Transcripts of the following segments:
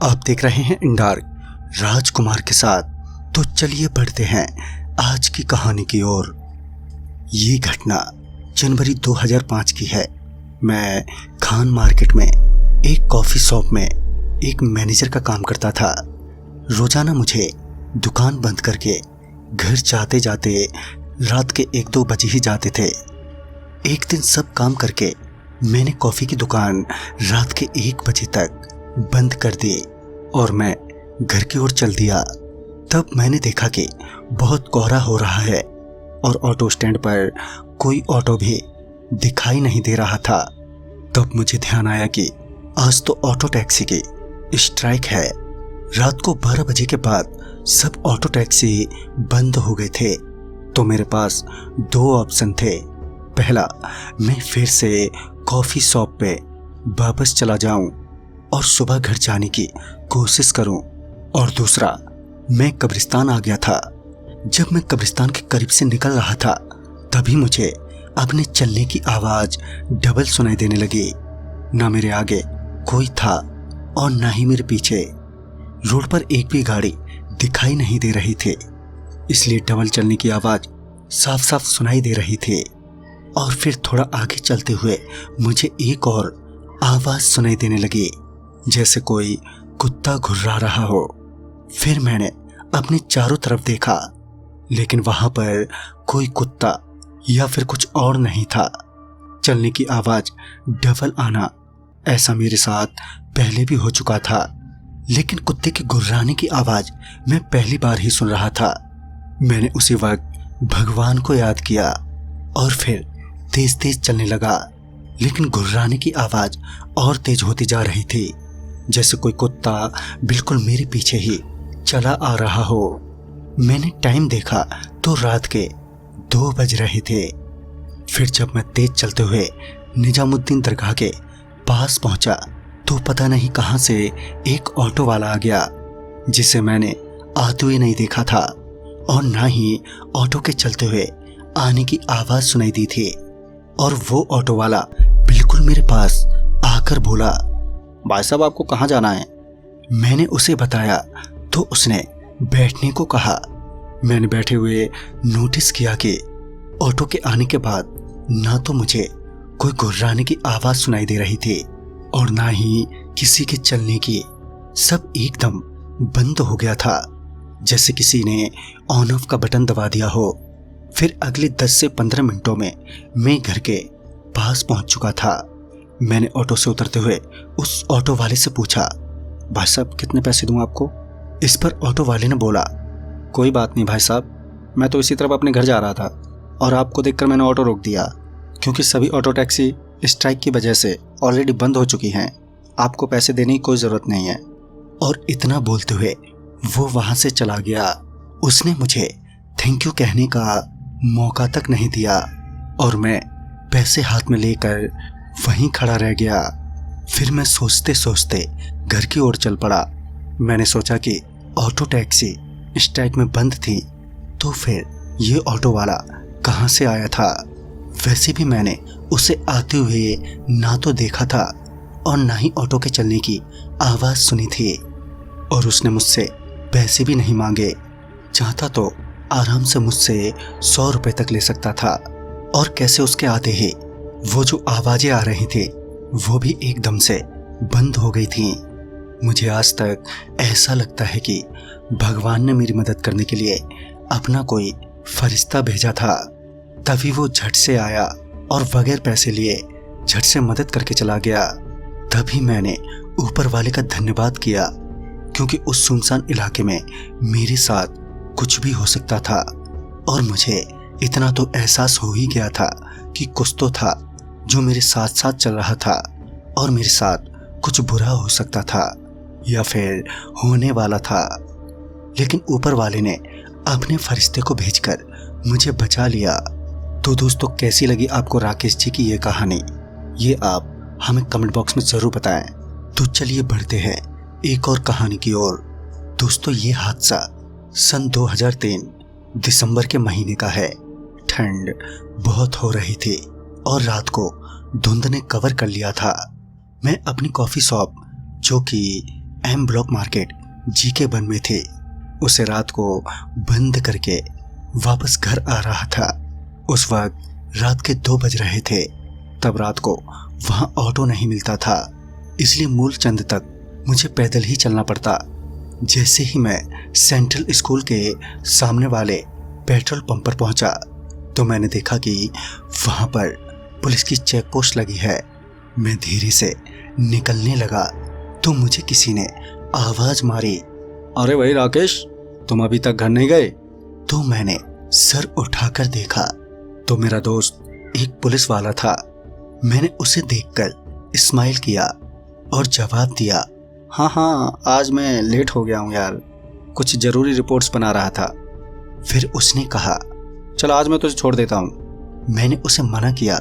आप देख रहे हैं इंडार्क राजकुमार के साथ। तो चलिए बढ़ते हैं आज की कहानी की ओर। ये घटना जनवरी 2005 की है। मैं खान मार्केट में एक कॉफ़ी शॉप में एक मैनेजर का काम करता था। रोज़ाना मुझे दुकान बंद करके घर जाते जाते रात के 1-2 बजे ही जाते थे। एक दिन सब काम करके मैंने कॉफ़ी की दुकान रात के 1 बजे तक बंद कर दी और मैं घर की ओर चल दिया। तब मैंने देखा कि बहुत कोहरा हो रहा है और ऑटो स्टैंड पर कोई ऑटो भी दिखाई नहीं दे रहा था। तब मुझे ध्यान आया कि आज तो ऑटो टैक्सी की स्ट्राइक है। रात को 12 बजे के बाद सब ऑटो टैक्सी बंद हो गए थे। तो मेरे पास 2 ऑप्शन थे। पहला, मैं फिर से कॉफ़ी शॉप पे वापस चला जाऊं और सुबह घर जाने की कोशिश करूं, और दूसरा, मैं कब्रिस्तान आ गया था। जब मैं कब्रिस्तान के करीब से निकल रहा था तभी मुझे अपने चलने की आवाज़ डबल सुनाई देने लगी। ना मेरे आगे कोई था और ना ही मेरे पीछे। रोड पर एक भी गाड़ी दिखाई नहीं दे रही थी, इसलिए डबल चलने की आवाज़ साफ साफ सुनाई दे रही थी। और फिर थोड़ा आगे चलते हुए मुझे एक और आवाज़ सुनाई देने लगी, जैसे कोई कुत्ता घुर्रा रहा हो। फिर मैंने अपने चारों तरफ देखा, लेकिन वहां पर कोई कुत्ता या फिर कुछ और नहीं था। चलने की आवाज़ डबल आना, ऐसा मेरे साथ पहले भी हो चुका था, लेकिन कुत्ते के गुर्राने की आवाज़ मैं पहली बार ही सुन रहा था। मैंने उसी वक्त भगवान को याद किया और फिर तेज तेज चलने लगा, लेकिन गुर्राने की आवाज़ और तेज होती जा रही थी, जैसे कोई कुत्ता बिल्कुल मेरे पीछे ही चला आ रहा हो। मैंने टाइम देखा तो रात के 2 बज रहे थे। फिर जब मैं तेज चलते हुए निजामुद्दीन दरगाह के पास पहुंचा तो पता नहीं कहां से एक ऑटो वाला आ गया, जिसे मैंने आते हुए नहीं देखा था और ना ही ऑटो के चलते हुए आने की आवाज़ सुनाई दी थी। और वो ऑटो वाला बिल्कुल मेरे पास आकर बोला, भाई साहब आपको कहाँ जाना है? मैंने उसे बताया तो उसने बैठने को कहा। मैंने बैठे हुए नोटिस किया कि ऑटो के आने के बाद ना तो मुझे कोई गुर्राने की आवाज़ सुनाई दे रही थी और ना ही किसी के चलने की। सब एकदम बंद हो गया था, जैसे किसी ने ऑन ऑफ का बटन दबा दिया हो। फिर अगले 10 से 15 मिनटों में मैं घर के पास पहुंच चुका था। मैंने ऑटो से उतरते हुए उस ऑटो वाले से पूछा, भाई साहब कितने पैसे दूं आपको? इस पर ऑटो वाले ने बोला, कोई बात नहीं भाई साहब, मैं तो इसी तरफ अपने घर जा रहा था और आपको देखकर मैंने ऑटो रोक दिया, क्योंकि सभी ऑटो टैक्सी स्ट्राइक की वजह से ऑलरेडी बंद हो चुकी हैं। आपको पैसे देने की कोई ज़रूरत नहीं है। और इतना बोलते हुए वो वहाँ से चला गया। उसने मुझे थैंक यू कहने का मौका तक नहीं दिया और मैं पैसे हाथ में लेकर वहीं खड़ा रह गया। फिर मैं सोचते सोचते घर की ओर चल पड़ा। मैंने सोचा कि ऑटो टैक्सी स्ट्राइक में बंद थी, तो फिर ये ऑटो वाला कहाँ से आया था? वैसे भी मैंने उसे आते हुए ना तो देखा था और ना ही ऑटो के चलने की आवाज़ सुनी थी, और उसने मुझसे पैसे भी नहीं मांगे। चाहता तो आराम से मुझसे 100 रुपये तक ले सकता था। और कैसे उसके आते ही वो जो आवाज़ें आ रही थी वो भी एकदम से बंद हो गई थी। मुझे आज तक ऐसा लगता है कि भगवान ने मेरी मदद करने के लिए अपना कोई फरिश्ता भेजा था। तभी वो झट से आया और बगैर पैसे लिए झट से मदद करके चला गया। तभी मैंने ऊपर वाले का धन्यवाद किया, क्योंकि उस सुनसान इलाके में मेरे साथ कुछ भी हो सकता था। और मुझे इतना तो एहसास हो ही गया था कि कुछ तो था जो मेरे साथ साथ चल रहा था और मेरे साथ कुछ बुरा हो सकता था या फिर होने वाला था। लेकिन ऊपर वाले ने अपने फरिश्ते को भेजकर मुझे बचा लिया। तो दोस्तों, कैसी लगी आपको राकेश जी की ये कहानी? ये आप हमें कमेंट बॉक्स में ज़रूर बताएं। तो चलिए बढ़ते हैं एक और कहानी की ओर। दोस्तों, ये हादसा सन 2003 दिसंबर के महीने का है। ठंड बहुत हो रही थी और रात को धुंध ने कवर कर लिया था। मैं अपनी कॉफ़ी शॉप, जो कि एम ब्लॉक मार्केट जीके 1 में थे। उसे रात को बंद करके वापस घर आ रहा था। उस वक्त रात के 2 बज रहे थे। तब रात को वहां ऑटो नहीं मिलता था, इसलिए मूलचंद तक मुझे पैदल ही चलना पड़ता। जैसे ही मैं सेंट्रल स्कूल के सामने वाले पेट्रोल पंप पर पहुंचा तो मैंने देखा कि वहां पर पुलिस की चेक पोस्ट लगी है। मैं धीरे से निकलने लगा तो मुझे किसी ने आवाज मारी, अरे भाई राकेश, तुम अभी तक घर नहीं गए? तो मैंने सर उठाकर देखा तो मेरा दोस्त एक पुलिस वाला था। मैंने उसे देखकर स्माइल किया और जवाब दिया, हाँ, आज मैं लेट हो गया हूँ यार, कुछ ज़रूरी रिपोर्ट्स बना रहा था। फिर उसने कहा, चल आज मैं तुझे छोड़ देता हूँ। मैंने उसे मना किया,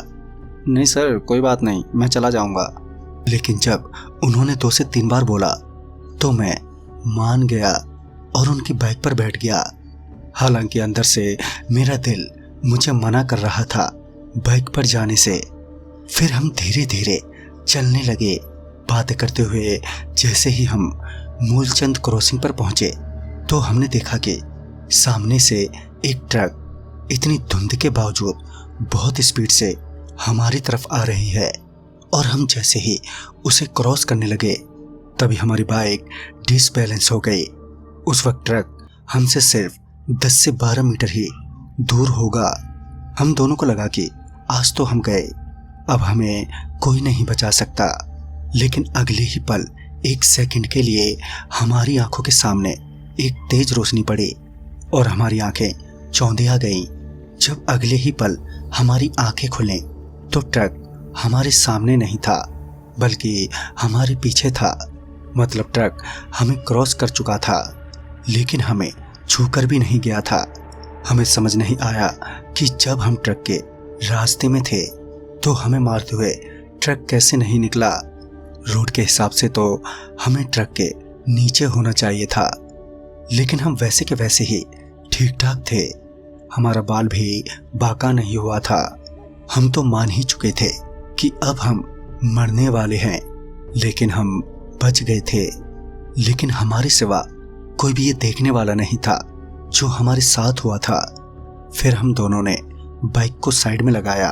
नहीं सर कोई बात नहीं, मैं चला जाऊँगा। लेकिन जब उन्होंने 2 से 3 बार बोला तो मैं मान गया और उनकी बाइक पर बैठ गया। हालांकि अंदर से मेरा दिल मुझे मना कर रहा था बाइक पर जाने से। फिर हम धीरे धीरे चलने लगे, बातें करते हुए। जैसे ही हम मूलचंद क्रॉसिंग पर पहुंचे तो हमने देखा कि सामने से एक ट्रक इतनी धुंध के बावजूद बहुत स्पीड से हमारी तरफ आ रही है। और हम जैसे ही उसे क्रॉस करने लगे तभी हमारी बाइक डिसबैलेंस हो गई। उस वक्त ट्रक हमसे सिर्फ 10 से 12 मीटर ही दूर होगा। हम दोनों को लगा कि आज तो हम गए, अब हमें कोई नहीं बचा सकता। लेकिन अगले ही पल 1 सेकंड के लिए हमारी आंखों के सामने एक तेज रोशनी पड़ी और हमारी आंखें चौंधिया गईं। जब अगले ही पल हमारी आंखें खुलें तो ट्रक हमारे सामने नहीं था बल्कि हमारे पीछे था। मतलब ट्रक हमें क्रॉस कर चुका था लेकिन हमें छूकर भी नहीं गया था। हमें समझ नहीं आया कि जब हम ट्रक के रास्ते में थे तो हमें मारते हुए ट्रक कैसे नहीं निकला। रोड के हिसाब से तो हमें ट्रक के नीचे होना चाहिए था, लेकिन हम वैसे के वैसे ही ठीक ठाक थे। हमारा बाल भी बांका नहीं हुआ था। हम तो मान ही चुके थे कि अब हम मरने वाले हैं, लेकिन हम बच गए थे। लेकिन हमारे सिवा कोई भी ये देखने वाला नहीं था जो हमारे साथ हुआ था। फिर हम दोनों ने बाइक को साइड में लगाया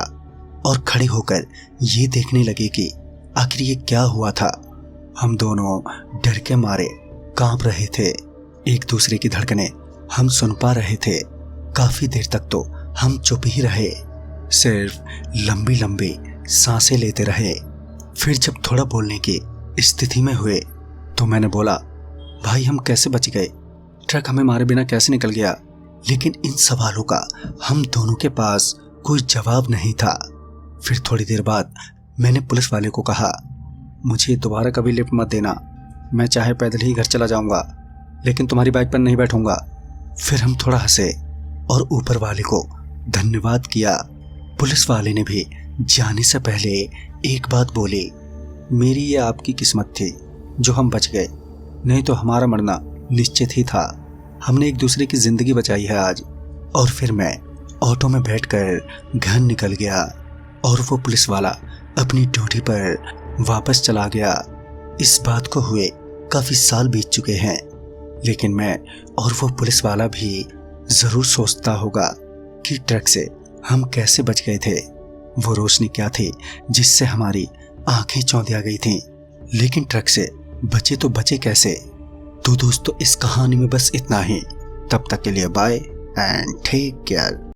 और खड़े होकर ये देखने लगे कि आखिर ये क्या हुआ था। हम दोनों डर के मारे कांप रहे थे। एक दूसरे की धड़कनें हम सुन पा रहे थे। काफी देर तक तो हम चुप ही रहे, सिर्फ लंबी लंबी सांसें लेते रहे। फिर जब थोड़ा बोलने की स्थिति में हुए तो मैंने बोला, भाई हम कैसे बच गए? ट्रक हमें मारे बिना कैसे निकल गया? लेकिन इन सवालों का हम दोनों के पास कोई जवाब नहीं था। फिर थोड़ी देर बाद मैंने पुलिस वाले को कहा, मुझे दोबारा कभी लिफ्ट मत देना, मैं चाहे पैदल ही घर चला जाऊंगा लेकिन तुम्हारी बाइक पर नहीं बैठूंगा। फिर हम थोड़ा हंसे और ऊपर वाले को धन्यवाद किया। पुलिस वाले ने भी जाने से पहले एक बात बोली, मेरी ये आपकी किस्मत थी जो हम बच गए, नहीं तो हमारा मरना निश्चित ही था। हमने एक दूसरे की जिंदगी बचाई है आज। और फिर मैं ऑटो में बैठकर घर निकल गया और वो पुलिस वाला अपनी ड्यूटी पर वापस चला गया। इस बात को हुए काफी साल बीत चुके हैं, लेकिन मैं और वो पुलिस वाला भी जरूर सोचता होगा कि ट्रक से हम कैसे बच गए थे। वो रोशनी क्या थी जिससे हमारी आंखें चौंधिया गई थीं, लेकिन ट्रक से बचे तो बचे कैसे? तो दोस्तों इस कहानी में बस इतना ही। तब तक के लिए बाय एंड टेक केयर।